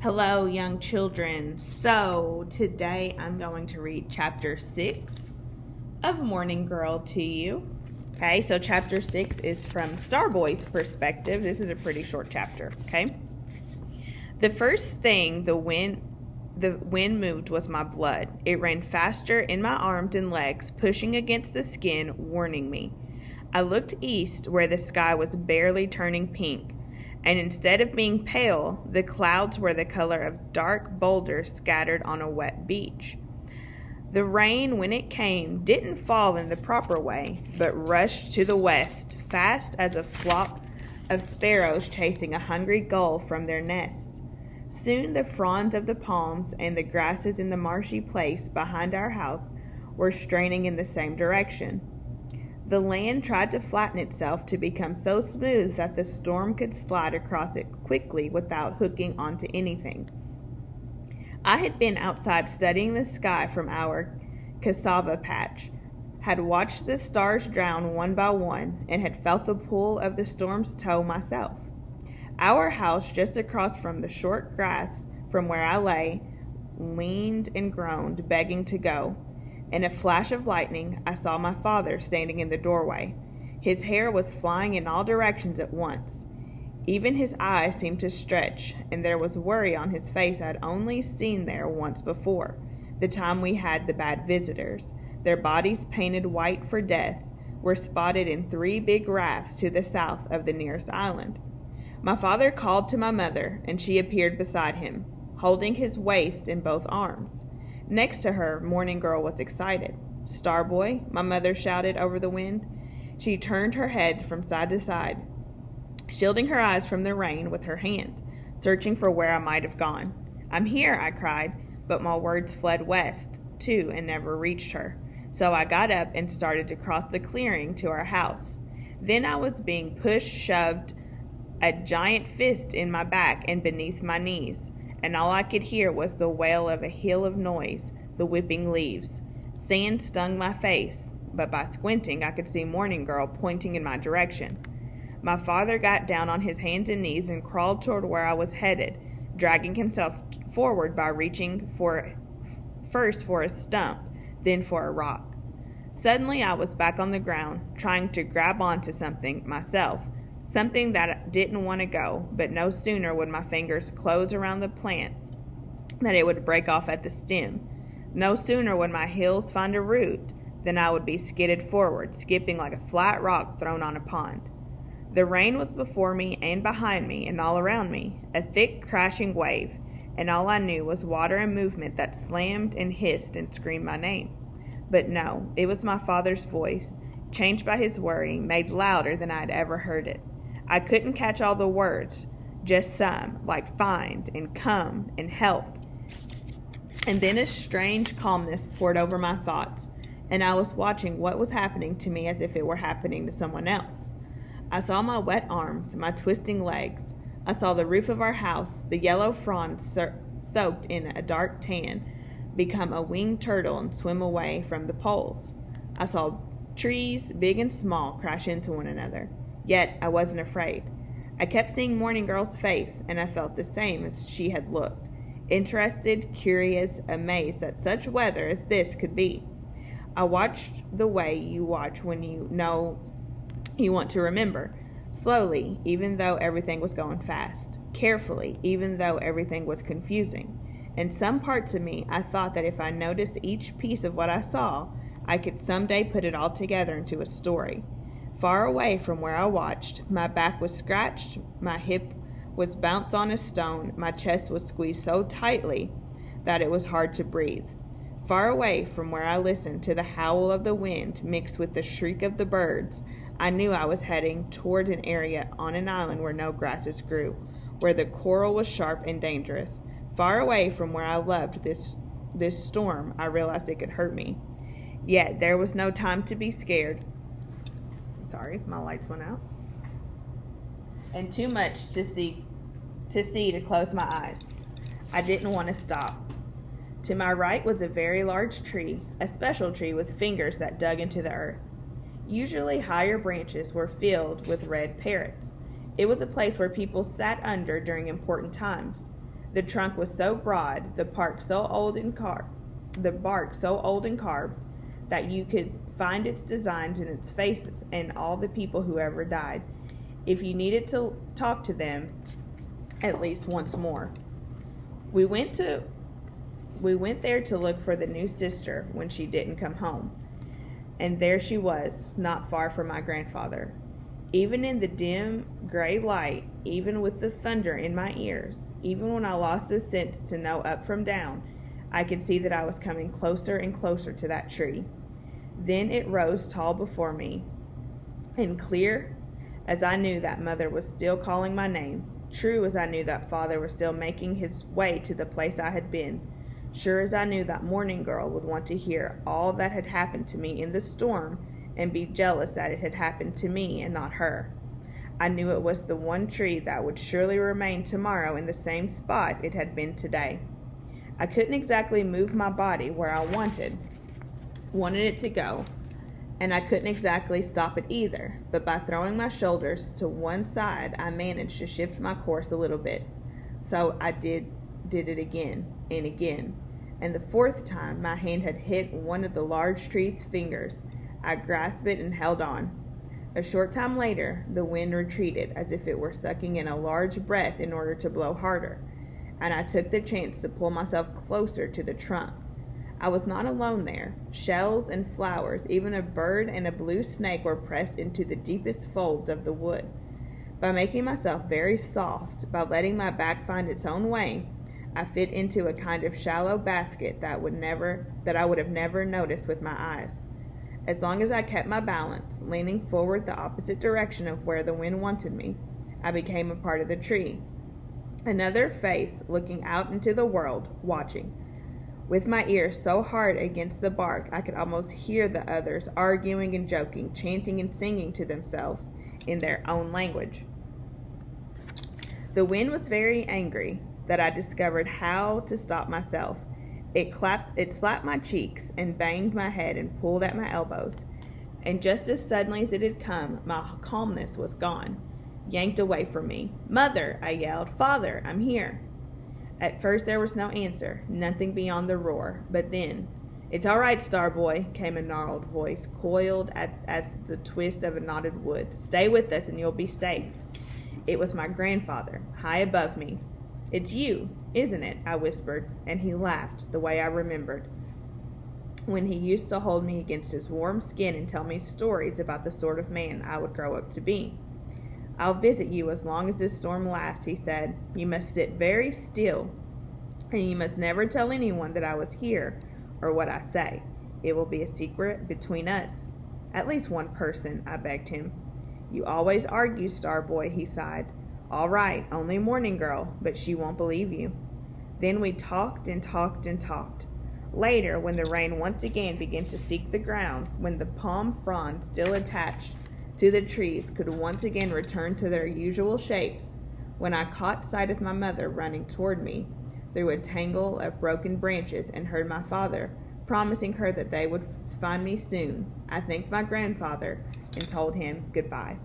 Hello, young children. So, today I'm going to read chapter 6 of Morning Girl to you. Okay, so chapter 6 is from Starboy's perspective. This is a pretty short chapter, okay? The first thing the wind moved was my blood. It ran faster in my arms and legs, pushing against the skin, warning me. I looked east where the sky was barely turning pink. And instead of being pale, the clouds were the color of dark boulders scattered on a wet beach. The rain, when it came, didn't fall in the proper way, but rushed to the west, fast as a flock of sparrows chasing a hungry gull from their nest. Soon the fronds of the palms and the grasses in the marshy place behind our house were straining in the same direction. The land tried to flatten itself to become so smooth that the storm could slide across it quickly without hooking onto anything. I had been outside studying the sky from our cassava patch, had watched the stars drown one by one, and had felt the pull of the storm's toe myself. Our house, just across from the short grass from where I lay, leaned and groaned, begging to go. In a flash of lightning, I saw my father standing in the doorway. His hair was flying in all directions at once. Even his eyes seemed to stretch, and there was worry on his face I'd only seen there once before, the time we had the bad visitors. Their bodies, painted white for death, were spotted in 3 big rafts to the south of the nearest island. My father called to my mother, and she appeared beside him, holding his waist in both arms. Next to her, Morning Girl was excited. "Starboy," my mother shouted over the wind. She turned her head from side to side, shielding her eyes from the rain with her hand, searching for where I might have gone. "I'm here," I cried, but my words fled west, too, and never reached her. So I got up and started to cross the clearing to our house. Then I was being pushed, shoved, a giant fist in my back and beneath my knees, and all I could hear was the wail of a hill of noise, the whipping leaves. Sand stung my face, but by squinting I could see Morning Girl pointing in my direction. My father got down on his hands and knees and crawled toward where I was headed, dragging himself forward by reaching first for a stump, then for a rock. Suddenly I was back on the ground, trying to grab onto something myself, something that didn't want to go, but no sooner would my fingers close around the plant than it would break off at the stem. No sooner would my heels find a root than I would be skidded forward, skipping like a flat rock thrown on a pond. The rain was before me and behind me and all around me, a thick crashing wave, and all I knew was water and movement that slammed and hissed and screamed my name. But no, it was my father's voice, changed by his worry, made louder than I had ever heard it. I couldn't catch all the words, just some, like find and come and help. And then a strange calmness poured over my thoughts, and I was watching what was happening to me as if it were happening to someone else. I saw my wet arms, my twisting legs. I saw the roof of our house, the yellow fronds soaked in a dark tan, become a winged turtle and swim away from the poles. I saw trees, big and small, crash into one another. Yet I wasn't afraid. I kept seeing Morning Girl's face, and I felt the same as she had looked. Interested, curious, amazed that such weather as this could be. I watched the way you watch when you know you want to remember. Slowly, even though everything was going fast. Carefully, even though everything was confusing. In some parts of me, I thought that if I noticed each piece of what I saw, I could someday put it all together into a story. Far away from where I watched, my back was scratched, my hip was bounced on a stone, my chest was squeezed so tightly that it was hard to breathe. Far away from where I listened to the howl of the wind mixed with the shriek of the birds, I knew I was heading toward an area on an island where no grasses grew, where the coral was sharp and dangerous. Far away from where I loved this storm, I realized it could hurt me. Yet there was no time to be scared. Sorry, my lights went out. And too much to see to close my eyes. I didn't want to stop. To my right was a very large tree, a special tree with fingers that dug into the earth. Usually higher branches were filled with red parrots. It was a place where people sat under during important times. The trunk was so broad, the bark so old and carved, that you could find its designs in its faces and all the people who ever died, if you needed to talk to them at least once more. We went there to look for the new sister when she didn't come home. And there she was, not far from my grandfather. Even in the dim, gray light, even with the thunder in my ears, even when I lost the sense to know up from down, I could see that I was coming closer and closer to that tree. Then it rose tall before me, and clear as I knew that Mother was still calling my name, true as I knew that Father was still making his way to the place I had been, sure as I knew that Morning Girl would want to hear all that had happened to me in the storm and be jealous that it had happened to me and not her. I knew it was the one tree that would surely remain tomorrow in the same spot it had been today. I couldn't exactly move my body where I wanted it to go, and I couldn't exactly stop it either, but by throwing my shoulders to one side, I managed to shift my course a little bit. So I did it again and again, and the fourth time my hand had hit one of the large tree's fingers. I grasped it and held on. A short time later, the wind retreated as if it were sucking in a large breath in order to blow harder, and I took the chance to pull myself closer to the trunk. I was not alone there. Shells and flowers, even a bird and a blue snake were pressed into the deepest folds of the wood. By making myself very soft, by letting my back find its own way, I fit into a kind of shallow basket that I would have never noticed with my eyes. As long as I kept my balance, leaning forward the opposite direction of where the wind wanted me, I became a part of the tree. Another face looking out into the world, watching. With my ears so hard against the bark, I could almost hear the others arguing and joking, chanting and singing to themselves in their own language. The wind was very angry that I discovered how to stop myself. It slapped my cheeks and banged my head and pulled at my elbows. And just as suddenly as it had come, my calmness was gone, yanked away from me. "Mother!" I yelled. "Father, I'm here!" At first there was no answer, nothing beyond the roar. But then, "It's all right, Star Boy," came a gnarled voice, coiled as the twist of a knotted wood. "Stay with us and you'll be safe." It was my grandfather, high above me. "It's you, isn't it?" I whispered, and he laughed, the way I remembered when he used to hold me against his warm skin and tell me stories about the sort of man I would grow up to be. "I'll visit you as long as this storm lasts," he said. "You must sit very still, and you must never tell anyone that I was here or what I say. It will be a secret between us. At least one person," I begged him. "You always argue, Star Boy," he sighed. "All right, only Morning Girl, but she won't believe you." Then we talked and talked and talked. Later, when the rain once again began to seek the ground, when the palm fronds still attached to the trees could once again return to their usual shapes, when I caught sight of my mother running toward me through a tangle of broken branches and heard my father promising her that they would find me soon, I thanked my grandfather and told him goodbye.